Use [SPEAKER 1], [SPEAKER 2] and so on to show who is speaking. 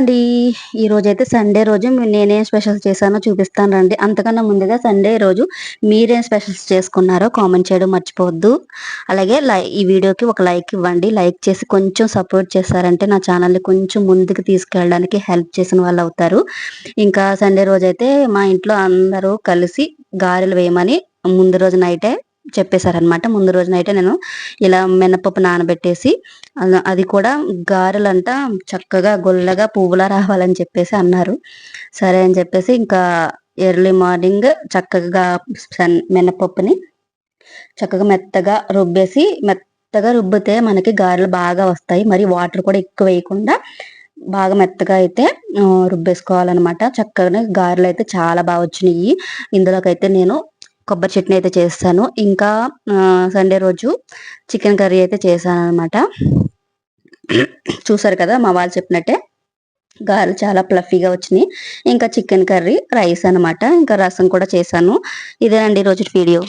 [SPEAKER 1] అండి. ఈ రోజైతే సండే రోజు నేనేం స్పెషల్స్ చేశానో చూపిస్తాను రండి. అంతకన్నా ముందుగా సండే రోజు మీరేం స్పెషల్స్ చేసుకున్నారో కామెంట్ చేయడం మర్చిపోవద్దు. అలాగే ఈ వీడియోకి ఒక లైక్ ఇవ్వండి. లైక్ చేసి కొంచెం సపోర్ట్ చేశారంటే నా ఛానల్ని కొంచెం ముందుకు తీసుకెళ్ళడానికి హెల్ప్ చేసిన వాళ్ళు అవుతారు. ఇంకా సండే రోజైతే మా ఇంట్లో అందరూ కలిసి గారెలు వేయమని ముందు రోజు నైటే చెప్పేశారనమాట. ముందు రోజు నైటే నేను ఇలా మినపప్పు నానబెట్టేసి అది కూడా గారెలంట చక్కగా గొల్లగా పువ్వులా రావాలని చెప్పేసి అన్నారు. సరే అని చెప్పేసి ఇంకా ఎర్లీ మార్నింగ్ చక్కగా మినపప్పుని చక్కగా మెత్తగా రుబ్బేసి మెత్తగా రుబ్బితే మనకి గారెలు బాగా వస్తాయి. మరి వాటర్ కూడా ఎక్కువ వేయకుండా బాగా మెత్తగా అయితే రుబ్బేసుకోవాలన్నమాట. చక్కగా గారెలు అయితే చాలా బాగా వచ్చినాయి. ఇందులోకైతే నేను కొబ్బరి చట్నీ అయితే చేస్తాను. ఇంకా సండే రోజు చికెన్ కర్రీ అయితే చేశాను అనమాట. చూసారు కదా మా వాళ్ళు చెప్పినట్టే గారెలు చాలా ప్లఫీగా వచ్చినాయి. ఇంకా చికెన్ కర్రీ రైస్ అనమాట. ఇంకా రసం కూడా చేశాను. ఇదేనండి ఈరోజు వీడియో.